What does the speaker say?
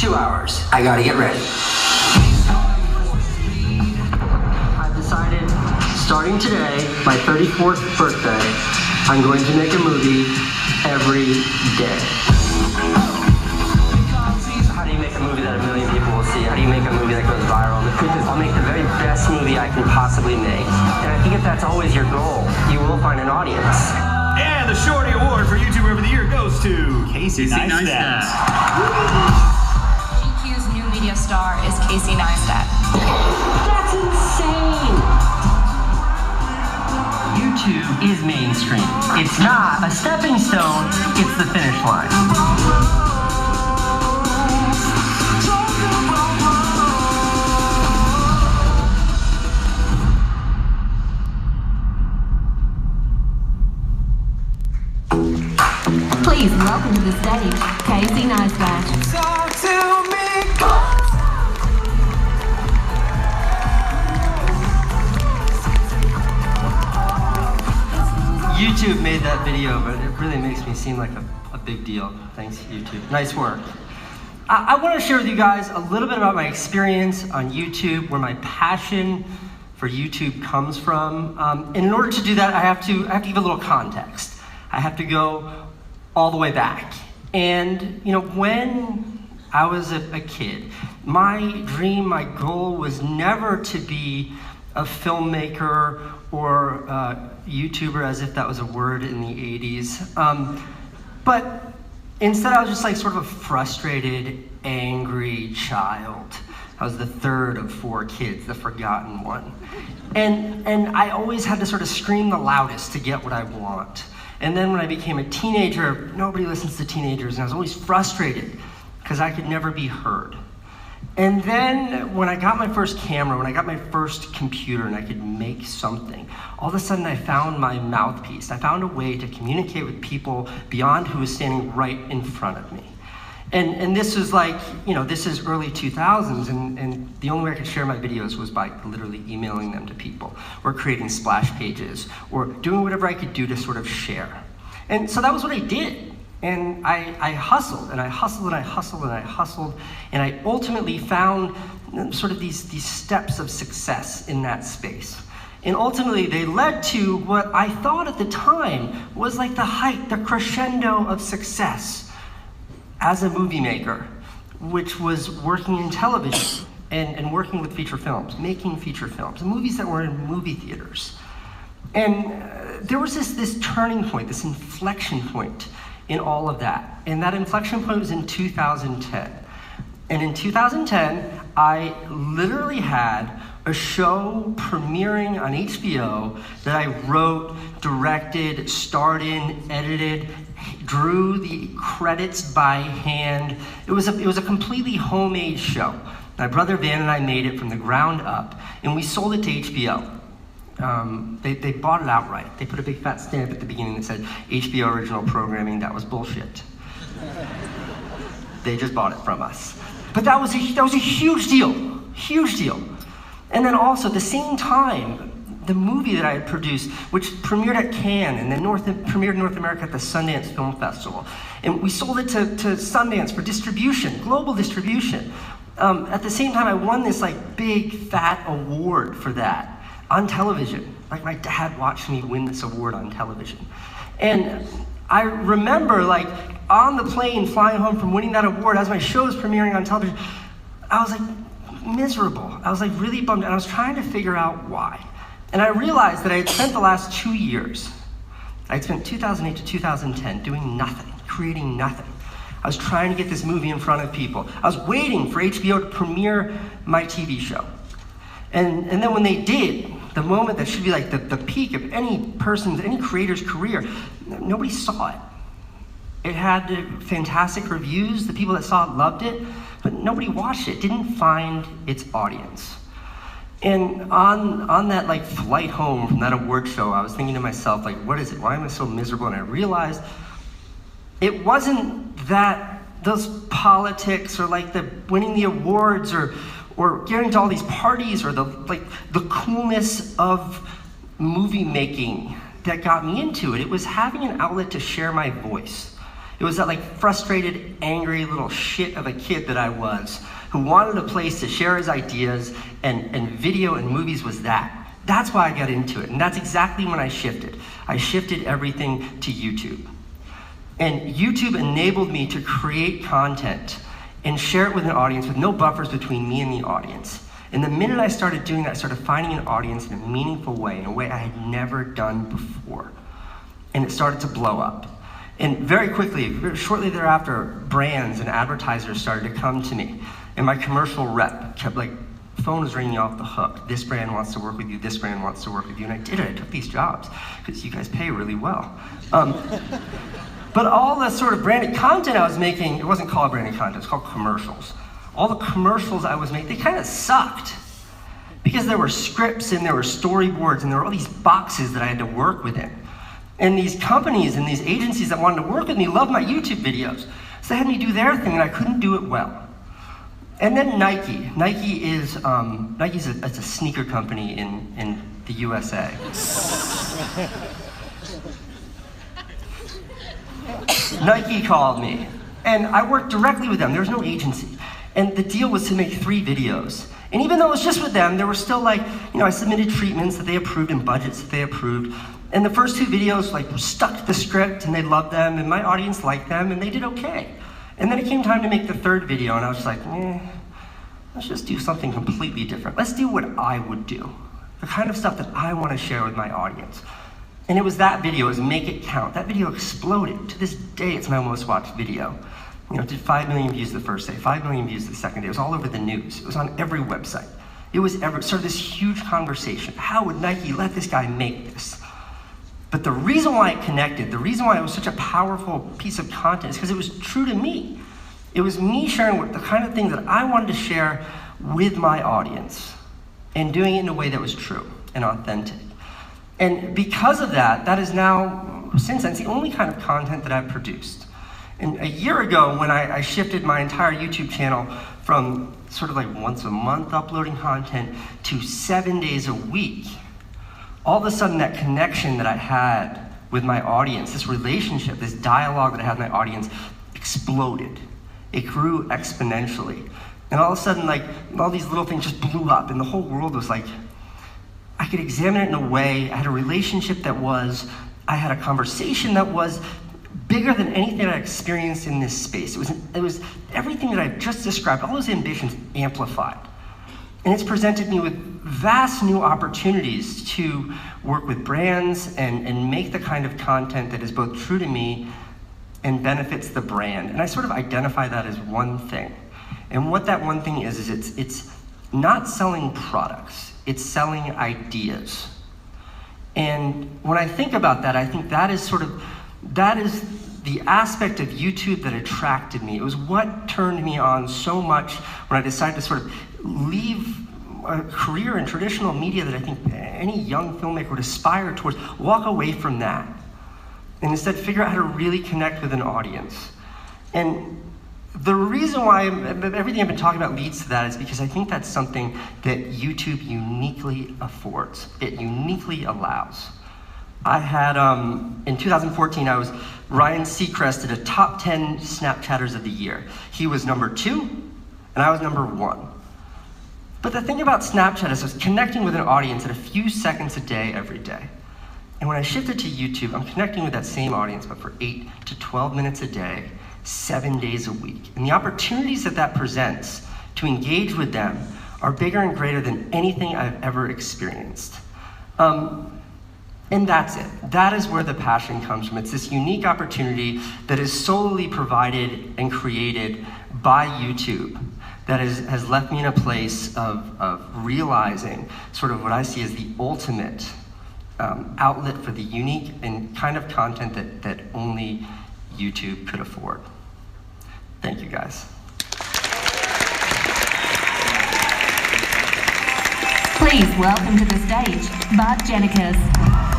2 hours. I gotta get ready. I've decided, starting today, my 34th birthday, I'm going to make a movie every day. How do you make a movie that a million people will see? How do you make a movie that goes viral? The truth is, I'll make the very best movie I can possibly make. And I think if that's always your goal, you will find an audience. And the Shorty Award for YouTuber of the Year goes to Casey Neistat. GQ's new media star is Casey Neistat. That's insane! YouTube is mainstream. It's not a stepping stone, it's the finish line. Please welcome to the stage, Casey Neistat. Talk to me. YouTube made that video, but it really makes me seem like a big deal. Thanks, YouTube. Nice work. I want to share with you guys a little bit about my experience on YouTube, where my passion for YouTube comes from. And in order to do that, I have to give a little context. I have to go all the way back. And you know, when I was a kid, my dream, my goal was never to be a filmmaker or a YouTuber, as if that was a word in the 80s. But instead I was just like sort of a frustrated, angry child. I was the third of 4 kids, the forgotten one. And I always had to sort of scream the loudest to get what I want. And then when I became a teenager, nobody listens to teenagers, and I was always frustrated because I could never be heard. And then when I got my first camera, when I got my first computer and I could make something, all of a sudden I found my mouthpiece. I found a way to communicate with people beyond who was standing right in front of me. And this was like, you know, this is early 2000s, and the only way I could share my videos was by literally emailing them to people, or creating splash pages, or doing whatever I could do to sort of share. And so that was what I did. And I hustled, and I hustled, and I hustled, and I hustled, and I ultimately found sort of these steps of success in that space. And ultimately, they led to what I thought at the time was like the height, the crescendo of success as a movie maker, which was working in television and working with feature films, making feature films, movies that were in movie theaters. And there was this turning point, this inflection point in all of that. And that inflection point was in 2010. And in 2010, I literally had a show premiering on HBO that I wrote, directed, starred in, edited, drew the credits by hand. It was a completely homemade show. My brother Van and I made it from the ground up, and we sold it to HBO. They bought it outright. They put a big fat stamp at the beginning that said HBO original programming. That was bullshit. They just bought it from us. But that was a huge deal, huge deal. And then also at the same time, the movie that I had produced, which premiered at Cannes and then premiered in North America at the Sundance Film Festival. And we sold it to Sundance for distribution, global distribution. At the same time, I won this like big fat award for that on television. Like my dad watched me win this award on television. And I remember like on the plane flying home from winning that award, as my show was premiering on television, I was like miserable. I was like really bummed, and I was trying to figure out why. And I realized that I had spent the last 2 years, I had spent 2008 to 2010 doing nothing, creating nothing. I was trying to get this movie in front of people. I was waiting for HBO to premiere my TV show. And then when they did, the moment that should be like the peak of any person's, any creator's career, nobody saw it. It had fantastic reviews. The people that saw it loved it, but nobody watched it, didn't find its audience. And on that like flight home from that award show, I was thinking to myself, like, what is it? Why am I so miserable? And I realized it wasn't that those politics or like the winning the awards or getting to all these parties or the coolness of movie making that got me into it. It was having an outlet to share my voice. It was that like frustrated, angry little shit of a kid that I was, who wanted a place to share his ideas, and video and movies was that. That's why I got into it, and that's exactly when I shifted. I shifted everything to YouTube. And YouTube enabled me to create content and share it with an audience with no buffers between me and the audience. And the minute I started doing that, I started finding an audience in a meaningful way, in a way I had never done before. And it started to blow up. And very quickly, shortly thereafter, brands and advertisers started to come to me. And my commercial rep kept like, phone was ringing off the hook. This brand wants to work with you, this brand wants to work with you. And I did it, I took these jobs, because you guys pay really well. But all the sort of branded content I was making, it wasn't called branded content, it was called commercials. All the commercials I was making, they kind of sucked. Because there were scripts and there were storyboards and there were all these boxes that I had to work within. And these companies and these agencies that wanted to work with me loved my YouTube videos. So they had me do their thing and I couldn't do it well. And then Nike. Nike's a sneaker company in the USA. Nike called me, and I worked directly with them. There was no agency. And the deal was to make 3 videos. And even though it was just with them, there were still like, I submitted treatments that they approved and budgets that they approved. And the first 2 videos like stuck to the script and they loved them and my audience liked them and they did okay. And then it came time to make the 3rd video and I was just like, let's just do something completely different. Let's do what I would do. The kind of stuff that I want to share with my audience. And it was that video, it was Make It Count. That video exploded. To this day, it's my most watched video. It did 5 million views the first day, 5 million views the second day. It was all over the news. It was on every website. It was sort of this huge conversation. How would Nike let this guy make this? But the reason why it connected, the reason why it was such a powerful piece of content is because it was true to me. It was me sharing the kind of things that I wanted to share with my audience and doing it in a way that was true and authentic. And because of that, that is now, since then, it's the only kind of content that I've produced. And a year ago, when I shifted my entire YouTube channel from sort of like once a month uploading content to 7 days a week, all of a sudden that connection that I had with my audience, this relationship, this dialogue that I had with my audience exploded. It grew exponentially. And all of a sudden, like, all these little things just blew up and the whole world was like, I could examine it in a way, I had a relationship that was, I had a conversation that was bigger than anything I experienced in this space. It was everything that I just described, all those ambitions amplified. And it's presented me with vast new opportunities to work with brands and make the kind of content that is both true to me and benefits the brand. And I sort of identify that as one thing. And what that one thing is it's not selling products, it's selling ideas. And when I think about that, I think that is the aspect of YouTube that attracted me. It was what turned me on so much when I decided to sort of leave a career in traditional media that I think any young filmmaker would aspire towards, walk away from that, and instead figure out how to really connect with an audience. And the reason why everything I've been talking about leads to that is because I think that's something that YouTube uniquely affords. It uniquely allows. I had, in 2014, Ryan Seacrest did a top 10 Snapchatters of the year. He was number 2, and I was number 1. But the thing about Snapchat is I was connecting with an audience at a few seconds a day, every day. And when I shifted to YouTube, I'm connecting with that same audience, but for 8 to 12 minutes a day, 7 days a week. And the opportunities that presents to engage with them are bigger and greater than anything I've ever experienced. And that's it. That is where the passion comes from. It's this unique opportunity that is solely provided and created by YouTube that has left me in a place of realizing sort of what I see as the ultimate outlet for the unique and kind of content that only YouTube could afford. Thank you, guys. Please welcome to the stage, Bart Jenikas.